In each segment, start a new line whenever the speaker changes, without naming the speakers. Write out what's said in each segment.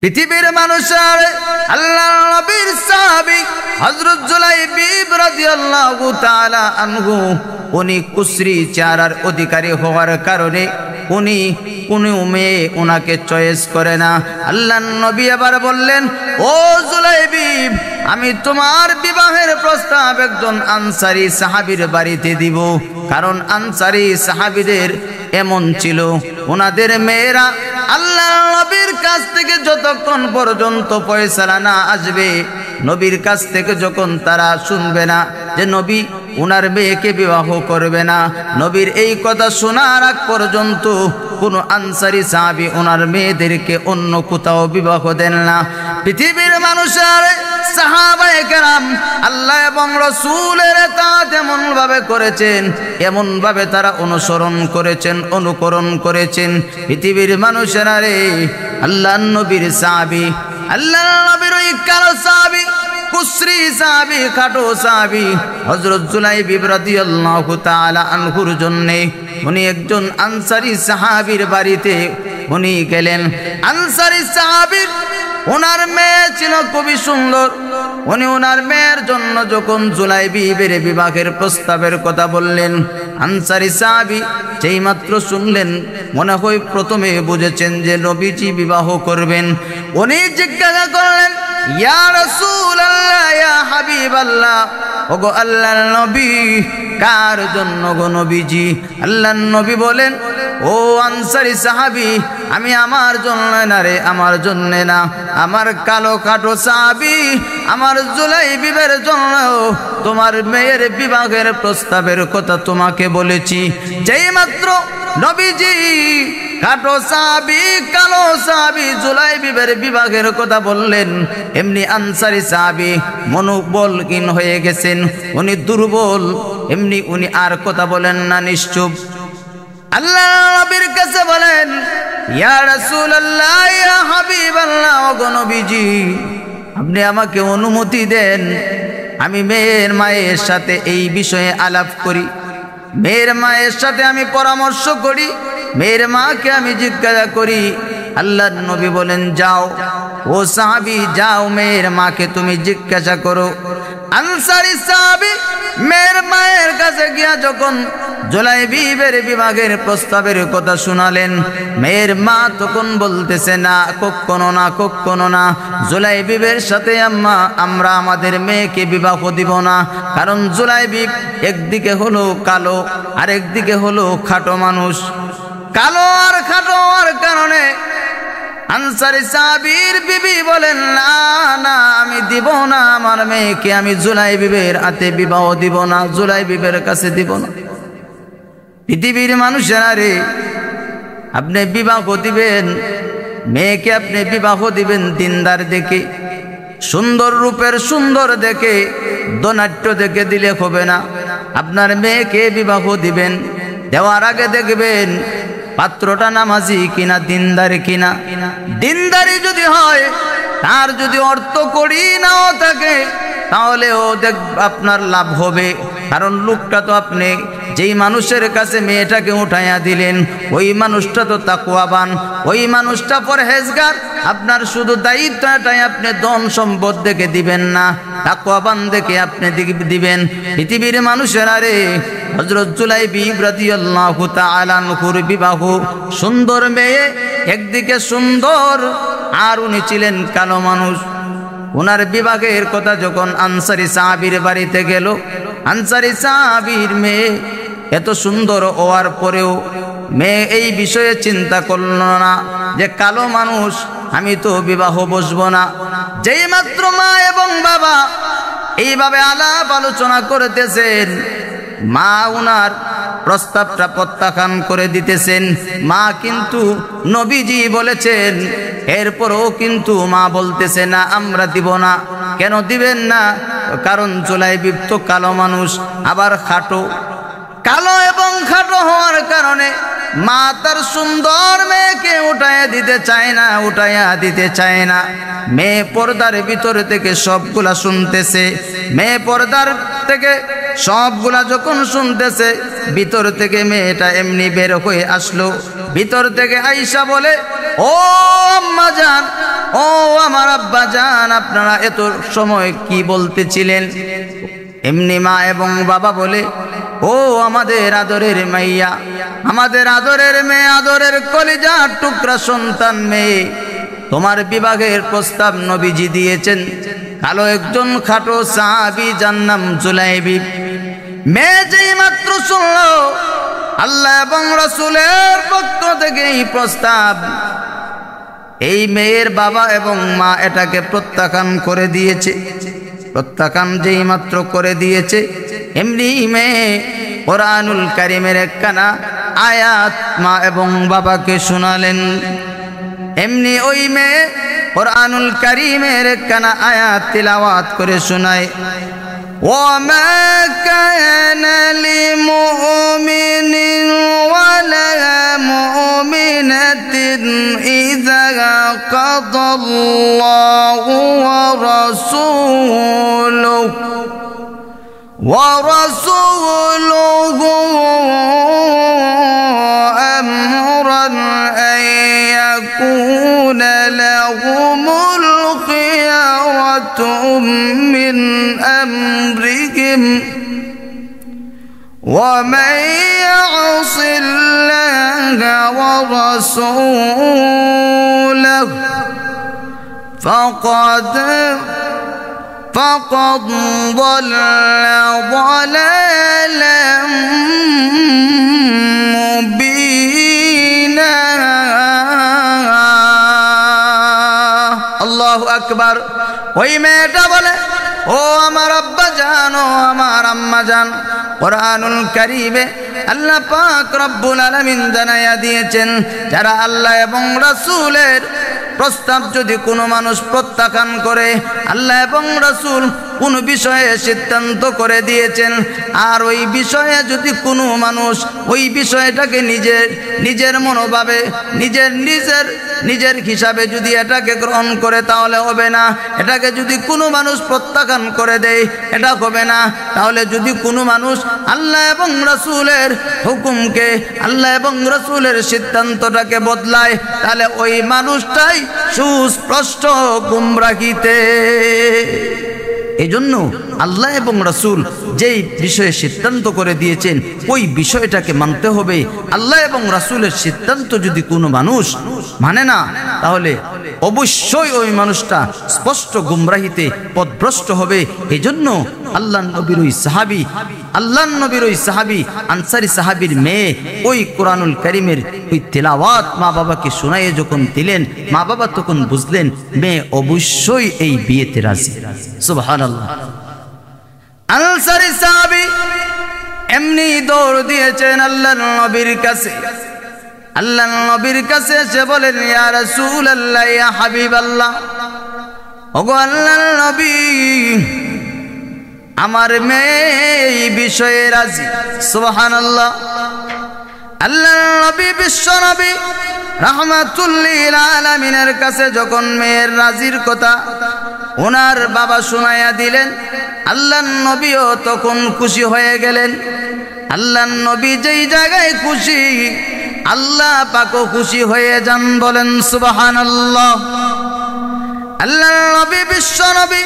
পৃথিবীর মানুষের আল্লাহর নবীর সাহাবী হযরত জুলাইবিব রাদিয়াল্লাহু তাআলা আনহু উনি কুসরি চেহারার অধিকারী হওয়ার কারণে উনি কোনো মেয়ে ওনাকে চয়েস করে না। আল্লাহর নবী আবার বললেন, ও জুলাইবিব, আমি তোমার বিবাহের প্রস্তাব একজন আনসারী সাহাবীর বাড়িতে দিব। কারণ আনসারী সাহাবীদের এমন ছিল, ওনাদের মেয়েরা আল্লাহর নবীর কাছ থেকে যতক্ষণ পর্যন্ত ফয়সালা না আসবে, নবীর কাছ থেকে যখন তারা শুনবে না যে নবী উনার মেয়েকে বিবাহ করবে না, নবীর এই কথা শোনার আগ পর্যন্ত কোনো আনসারী সাহাবী ওনার মেয়েদেরকে অন্য কোথাও বিবাহ দেন না। পৃথিবীর মানুষের সাহাবায়ে কেরাম আল্লাহ এবং রাসূলের ইতাআত এমন ভাবে করেছেন, এমন ভাবে তারা অনুসরণ করেছেন, অনুকরণ করেছেন। পৃথিবীর মানুষেরা রে, আল্লাহর নবীর সাহাবী, আল্লাহর নবীর ওই কালো সাহাবী, কুসরি সাহাবী, খাটো সাহাবী হযরত জুলাইবিব রাদিয়াল্লাহু তাআলা আনহুর জন্য উনি একজন আনসারী সাহাবীর বাড়িতে উনি গেলেন। আনসারী সাহাবীর ওনার মেয়ে ছিল খুবই সুন্দর। উনি ওনার মেয়ের জন্য যখন জুলাইবিবের বিবাহের প্রস্তাবের কথা বললেন, আনসারী সাহাবী যেই মাত্র শুনলেন, মনে হয় প্রথমে বুঝেছেন যে নবীজি বিবাহ করবেন। উনি জিজ্ঞাসা করলেন, ইয়া রাসূলুল্লাহ, ইয়া হাবিবাল্লাহ, ওগো আল্লাহর নবী, কার জন্য গো নবীজি? আল্লাহর নবী বলেন, ও আনসারী সাহাবী, আমি আমার জন্য না রে, আমার জন্য না, আমার কালো খাটো সাহাবী আমার জুলাইবিবের জন্য তোমার মেয়ের বিবাহের প্রস্তাবের কথা তোমাকে বলেছি। যেই মাত্র নবীজি খাটো সাহাবী, কালো সাহাবী জুলাইবিবের বিবাহের কথা বললেন, এমনি আনসারী সাহাবী মনোবলহীন হয়ে গেছেন, উনি দুর্বল, এমনি উনি আর কথা বলেন না, নিশ্চুপ। আল্লাহ নবীর কাছে বলেন, ইয়া রাসূলুল্লাহ, ইয়া হাবিবাল্লাহ, ওগো নবীজি, আপনি আমাকে অনুমতি দেন, আমি মেয়ের মায়ের সাথে এই বিষয়ে আলাপ করি, মেয়ের মায়ের সাথে আমি পরামর্শ করি, মেয়ের মাকে আমি জিজ্ঞাসা করি। আল্লাহর নবী বলেন, যাও ও সাহাবী, যাও মেয়ের মাকে তুমি জিজ্ঞাসা করো। আনসারী সাহাবী মেয়ের মায়ের কাছে গিয়া যখন জুলাইবিবের বিবাহের প্রস্তাবের কথা শোনালেন, মেয়ের মা তখন বলতেছে, না, কখনো না, কখনো না, জুলাইবিবের সাথে আম্মা আমরা আমাদের মেয়েকে বিবাহ দিব না। কারণ জুলাইবিব একদিকে হলো কালো আর একদিকে হলো খাটো মানুষ। কালো আর খাটো হওয়ার কারণে আনসারী সাহাবীর বিবি বলেন, না না, আমি দিব না, আমার মেয়েকে আমি জুলাইবিবের হাতে বিবাহ দিব না, জুলাইবিবের কাছে দিব না। পৃথিবীর মানুষেরা রে, আপনি বিবাহ দিবেন, মেয়েকে আপনি বিবাহ দিবেন দিনদার দেখে, সুন্দর রূপের সুন্দর দেখে, ধনাঢ্য দেখে দিলে হবে না। আপনার মেয়েকে বিবাহ দিবেন, দেওয়ার আগে দেখবেন পাত্রটা নামাজি কিনা, দিনদার কিনা। দিনদারি যদি হয়, তার যদি অর্থ করি নাও থাকে, তাহলেও আপনার লাভ হবে। কারণ লোকটা তো আপনি যেই মানুষের কাছে মেয়েটাকে উঠাইয়া দিলেন, ওই মানুষটা তো তাকওয়াবান, ওই মানুষটা পরহেজগার। আপনার শুধু দায়িত্বটাই আপনি ধন সম্পদ দেখে দিবেন না, তাকওয়াবান দেখে আপনি দিবেন। পৃথিবীর মানুষেরা রে, হযরত জুলাইবিব রাদিয়াল্লাহু তাআলা আনহুর বিবাহ, সুন্দর মেয়ে একদিকে সুন্দর, আর উনি ছিলেন কালো মানুষ। ওনার বিবাহের কথা যখন আনসারী সাহাবীর বাড়িতে গেল, আনসারী সাহাবীর মেয়ে এত সুন্দর হওয়ার পরেও মেয়ে এই বিষয়ে চিন্তা করল না যে কালো মানুষ, আমি তো বিবাহ বসবো না। যেই মাত্র মা এবং বাবা এইভাবে আলাপ আলোচনা করতেছেন, মা উনার প্রস্তাবটা প্রত্যাখ্যান করে দিতেছেন। মা কিন্তু নবীজি বলেছেন, এরপরও কিন্তু মা বলতেছে, না, আমরা দিব না। কেন দিবেন না? কারণ জুলাইবিব তো কালো মানুষ, আবার খাটো। কালো এবং খাটো হওয়ার কারণে মা তার সুন্দর মেয়েকে উঠাইয়া দিতে চায় না, উঠাইয়া দিতে চায় না। মেয়ে পর্দার ভিতর থেকে সবগুলা শুনতেছে, মেয়ে পর্দার থেকে সবগুলা যখন শুনতেছে, ভিতর থেকে মেয়েটা এমনি বের হয়ে আসলো। ভিতর থেকে আয়েশা বলে, ও আম্মা জান, ও আব্বাজান আপনারা এত সময় কি বলতেছিলেন? এমনি মা এবং বাবা বলে, ও আমাদের আদরের মাইয়া, আমাদের আদরের মেয়ে, আদরের কলিজার টুকরা সন্তান মেয়ে, তোমার বিবাহের প্রস্তাব নবীজি দিয়েছেন। কালো একজন খাটো সাহাবী যার নাম জুলাইবি। মেয়ে যেই মাত্র শুনল আল্লাহ এবং রাসূলের পক্ষ থেকে এই প্রস্তাব, এই মেয়ের বাবা এবং মা এটাকে প্রত্যাখ্যান করে দিয়েছে। প্রত্যাখ্যান যেই মাত্র করে দিয়েছে, এমনি মেয়ে কোরআনুল কারীমের একখানা আয়াত মা এবং বাবাকে শোনালেন। এমনি ওই মেয়ে কোরআনুল কারীমের একখানা আয়াত তিলাওয়াত করে শোনায়, وَمَا كَانَ لِمُؤْمِنٍ وَلَا مُؤْمِنَةٍ إِذَا قَضَى اللَّهُ وَرَسُولُهُ أَمْرًا أَن يَكُونَ لَهُمُ الْخِيَرَةُ مِنْ أَمْرِهِمْ وَمَن يَعْصِ اللَّهَ وَرَسُولَهُ فقد ضل ضلالا مبينا। আল্লাহু আকবার। ওই মেয়েটা বলে, ও আমার আব্বা জান, ও আমার আম্মা জান, কোরআনুল কারীমে আল্লাহ পাক রব্বুল আলামিন জানাইয়া দিয়েছেন, যারা আল্লাহ এবং রাসূলের প্রস্তাব যদি কোনো মানুষ প্রত্যাখ্যান করে, আল্লাহ এবং রাসূল কোন বিষয়ে সিদ্ধান্ত করে দিয়েছেন, আর ওই বিষয়ে যদি কোনো মানুষ ওই বিষয়টাকে নিজের মনোভাবে নিজের হিসাবে যদি এটাকে গ্রহণ করে তাহলে হবে না। এটাকে যদি কোনো মানুষ প্রত্যাখ্যান করে দেয় এটা হবে না। তাহলে যদি কোনো মানুষ আল্লাহ এবং রাসূলের হুকুমকে, আল্লাহ এবং রাসূলের সিদ্ধান্তটাকে বদলায়, তাহলে ওই মানুষটাই সুস্পষ্ট গুমরাহিতে। এজন্য আল্লাহ এবং রাসূল যেই বিষয়ে সিদ্ধান্ত করে দিয়েছেন ওই বিষয়টাকে মানতে হবে। আল্লাহ এবং রাসূলের সিদ্ধান্ত যদি কোনো মানুষ মানে না, তাহলে অবশ্যই ওই মানুষটা স্পষ্ট গুমরাহিতে পথভ্রষ্ট হবে। এজন্য আল্লাহর নবীর ওই সাহাবী আনসারী সাহাবীর মেয়ে ওই কোরআনুল কারীমের ওই তেলাওয়াত মা বাবাকে শোনায়ে যখন দিলেন, মা বাবা তখন বুঝলেন মেয়ে অবশ্যই এই বিয়েতে রাজি। সুবহানাল্লাহ। আনসারী সাহাবী এমনি দৌড় দিয়েছেন আল্লাহর নবীর কাছে। আল্লাহর নবীর কাছে এসে বলেন, ইয়া রাসূলুল্লাহ, ইয়া হাবিবাল্লাহ, ওগো আল্লাহর নবী, আমার মেয়ে এই বিষয়ে রাজি। সুবহানাল্লাহ। আল্লাহর নবী বিশ্ব নবী রাহমাতুল লিল আলামিনের কাছে যখন মেয়ের রাজির কথা ওনার বাবা শোনায়া দিলেন, আল্লাহর নবীও তখন খুশি হয়ে গেলেন। আল্লাহর নবী যেই জায়গায় খুশি, আল্লাহ পাকও খুশি হয়ে যান। বলেন সুবহানাল্লাহ। আল্লাহর নবী বিশ্ব নবী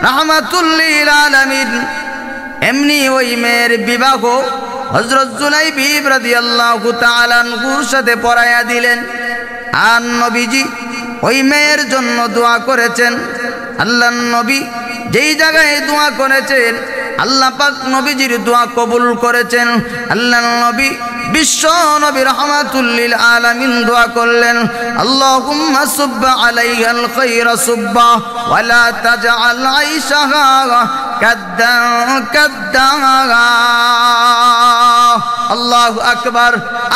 রাহমাতুল লিল আলামিন এমনি ওই মেয়ের বিবাহ হযরত জুলাইবি রাদিয়াল্লাহু তাআলা আনহুর সাথে পড়ায়া দিলেন। আর নবীজি ওই মেয়ের জন্য দোয়া করেছেন। আল্লাহর নবী যেই জায়গায় দোয়া করেছেন, আল্লাহ পাক নবীজির দোয়া কবুল করেছেন। আল্লাহর নবী বিশ্ব নবী রাহমাতুল লিল আলামিন দোয়া করলেন, আল্লাহুম্মা সুব্বা আলাইহাল খায়রা সুব্বা ওয়া লা তাজআল আইশাহা কাদ্দা। আল্লাহু আকবার।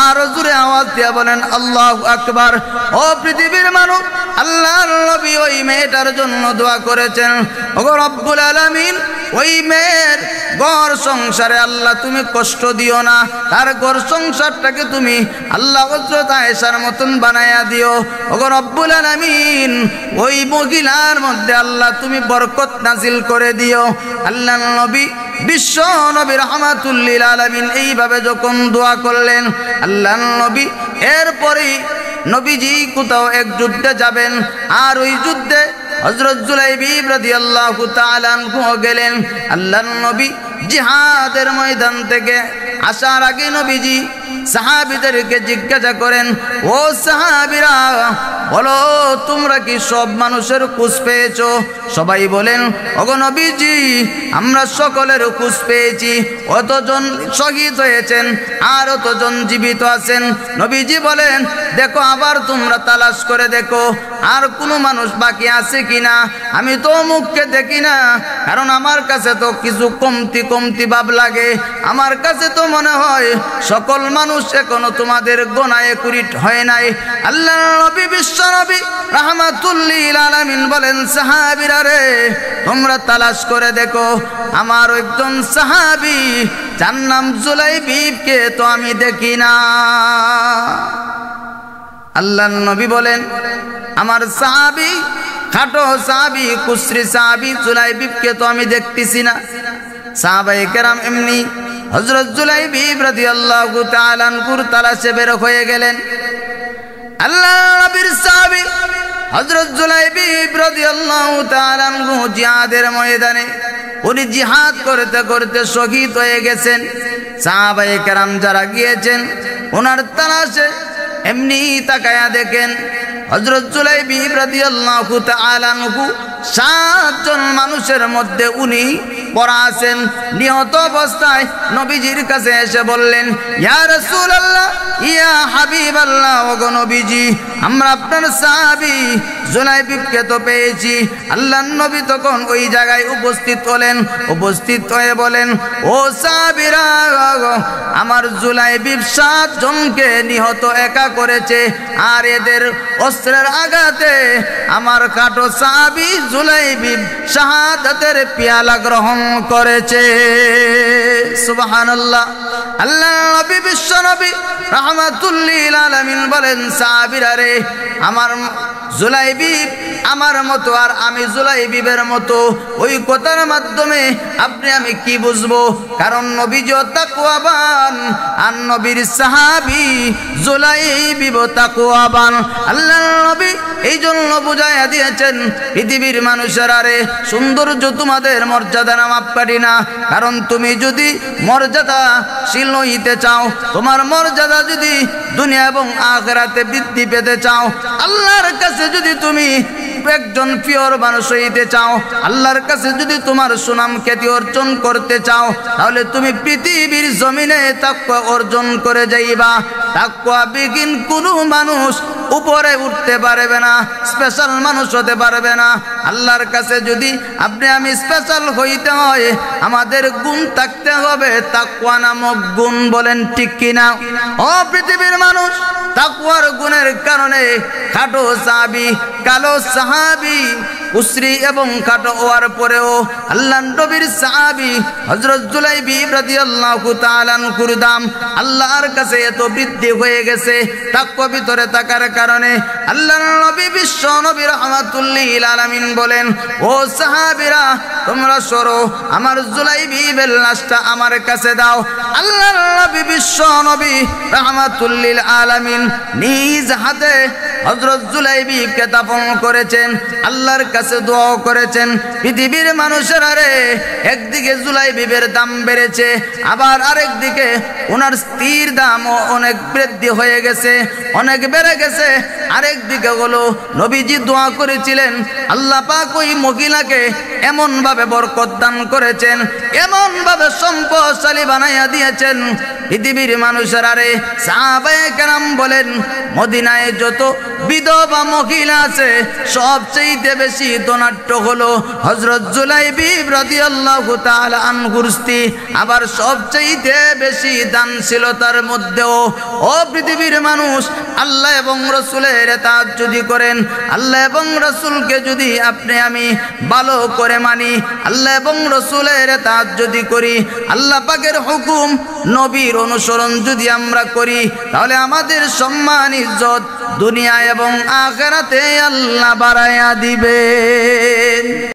আর জোরে আওয়াজ দিয়ে বলেন আল্লাহু আকবার। ও পৃথিবীর মানুষ, আল্লাহর নবী ওই মেয়েটার জন্য দোয়া করেছেন, ওগো রব্বুল আলামিন, ওই মেয়ের ঘর সংসারে আল্লাহ তুমি কষ্ট দিও না, তার ঘর সংসারটাকে তুমি আল্লাহ হযরত আয়েশার মতন বানায়া দিও। ওগো রব্বুল আলামিন, ওই মহিলার মধ্যে আল্লাহ তুমি বরকত নাজিল করে দিও। আল্লাহর নবী বিশ্ব নবী রাহমাতুল লিল আলামিন এইভাবে যখন দোয়া করলেন, আল্লাহর নবী এরপরেই নবীজি কোথাও এক যুদ্ধে যাবেন, আর ওই যুদ্ধে হযরত জুলাইবিব রাদিয়াল্লাহু তাআলা আনহু গেলেন আল্লাহর নবী জিহাদের ময়দান থেকে আসার আগে নবীজি সাহাবীদেরকে জিজ্ঞাসা করেন, ও সাহাবীরা বলো তোমরা কি সব মানুষের খোঁজ পেয়েছো? সবাই বলেন, ওগো নবীজি আমরা সকলের খোঁজ পেয়েছি, অতজন শহীদ হয়েছেন আর অতজন জীবিত আছেন। নবীজি বলেন, দেখো আবার তোমরা তালাশ করে দেখো আর কোনো মানুষ বাকি আছে কিনা। আমি তো মুখকে দেখি না, কারণ আমার কাছে তো কিছু কমতি কমতি ভাব লাগে। আমার কাছে তো মনে হয় সকল মানুষ এখনো তোমাদের গোনায় কুরিট হয় নাই। আল্লাহর নবী বিশ্ব নবী রাহমাতুল লিল আলামিন বলেন, সাহাবীরা রে তোমরা তালাশ করে দেখো, আমার একজন সাহাবী যার নাম জুলাইবিবকে তো আমি দেখি না। আল্লাহর নবী বলেন, আমার সাহাবী খাটো সাহাবী কুসরি সাহাবী জুলাইবিবকে তো আমি দেখতেছি না। সাহাবায়ে কেরাম এমনি হযরত জুলাইবিব রাদিয়াল্লাহু তাআলা আনহুর তালাশে বের হয়ে গেলেন। আল্লাহর নবীর সাহাবী হযরত জুলাইবিব রাদিয়াল্লাহু তাআলা আনহু জিহাদের ময়দানে উনি জিহাদ করতে করতে শহীদ হয়ে গেছেন। সাহাবায়ে কেরাম যারা গিয়েছেন ওনার তালাশে এমনি তাকায়া দেখেন হযরত জুলাইবিব রাদিয়াল্লাহু তাআলা আনহু 7 জন মানুষের মধ্যে উনি পড়া আছেন। নিহত অবস্থায় নবীজির কাছে এসে বললেন, ইয়া রাসূলুল্লাহ ইয়া হাবিবাল্লাহ, ওগো নবীজি আমরা আপনার সাহাবী জুলাইবিবকে তো পেয়েছি। আল্লাহর নবী তখন ওই জায়গায় উপস্থিত হলেন। উপস্থিত হয়ে বলেন, ও সাহাবীরা আমার জুলাইবিব 7 জনকে নিহত একা করেছে, আর এদের অস্ত্রের আঘাতে আমার কাটো সাহাবী জুলাইবিব শাহাদাতের পেয়ালা গ্রহণ করেছে। সুবহানাল্লাহ। আল্লাহর নবী বিশ্ব নবী রাহমাতুল লিল আলামিন বলেন, সাহাবীরা রে আমার জুলাইবিব আমার মতো আর আমি জুলাইবিবের মতো। ওই কথার মাধ্যমে আপনি আমি কি বুঝবো? কারণ নবীজি তাকওয়াবান আর নবীর সাহাবী জুলাইবিব তাকওয়াবান। আল্লাহর নবী এই জন্য বুঝাইয়া দিয়েছেন, পৃথিবীর মানুষেরা রে সৌন্দর্য তোমাদের মর্যাদা না মাপকাঠি না। কারণ তুমি যদি মর্যাদাশীল হইতে চাও, তোমার মর্যাদা যদি দুনিয়া এবং আখিরাতে বৃদ্ধি পেতে চাও, আল্লাহর কাছে যদি তুমি একজন পিওর মানুষ হইতে চাও, আল্লাহর কাছে যদি তোমার সুনাম খ্যাতি অর্জন করতে চাও, তাহলে তুমি পৃথিবীর জমিনে তাকওয়া অর্জন করে যাইবা। তাকওয়া বিহীন কোনো মানুষ উপরে উঠতে পারবে না, স্পেশাল মানুষ হতে পারবে না। আল্লাহর কাছে যদি আপনি আমি স্পেশাল হইতে হয়, আমাদের গুণ থাকতে হবে, তাকওয়া নামক গুণ। বলেন ঠিক কিনা? ও পৃথিবীর মানুষ, তাকওয়ার গুণের কারণে খাটো সাহাবী, কালো সাহাবী, উসরি এবং খাটো হওয়ার পরেও আল্লাহর নবীর সাহাবী হযরত জুলাইবিব রাদিয়াল্লাহু তাআলা আনহুর দাম আল্লাহর কাছে এত বৃদ্ধি হয়ে গেছে তাকওয়া ভিতরে থাকার কারণে। আল্লাহর নবী বিশ্ব নবী রাহমাতুল লিল আলামিন বলেন, ও সাহাবীরা তোমরা সরো, আমার জুলাইবিবের লাশটা আমার কাছে দাও। আল্লাহর নবী বিশ্ব নবী রাহমাতুল লিল আলামিন নিজ হাতে হযরত জুলাইবিবকে দাফন করেছেন, আল্লাহর কাছে দোয়া করেছেন। পৃথিবীর মানুষেরা রে একদিকে জুলাইবিবের দাম বেড়েছে, আবার আরেকদিকে ওনার স্ত্রীর দামও অনেক বৃদ্ধি হয়ে গেছে, অনেক বেড়ে গেছে। আরেকদিকে হলো নবীজি দোয়া করেছিলেন, আল্লাহ পাক ওই মহিলাকে এমন ভাবে বরকত দান করেছেন, এমন ভাবে সম্পদশালী বানাইয়া দিয়েছেন। পৃথিবীর মানুষেরা রে সাহাবায়ে কেরাম বলেন, মদিনায় যত বিধবা মহিলা আছে সবচেয়ে বেশি ধনাঢ্য হলো হযরত জুলাইবিব রাদিয়াল্লাহু তাআলা আনহুর স্ত্রী। আবার সবচেয়ে বেশি দানশীলতার মধ্যেও ও পৃথিবীর মানুষ, আল্লাহ এবং রাসূলের ইতাআত যদি করেন, আল্লাহ এবং রাসূলকে যদি আপনি আমি ভালো করে মানি, আল্লাহ এবং রাসূলের ইতাআত যদি করি, আল্লাহ পাকের হুকুম নবীর অনুসরণ যদি আমরা করি, তাহলে আমাদের সম্মান ইজ্জত দুনিয়া এবং আখিরাতে আল্লাহ বাড়াইয়া দিবেন।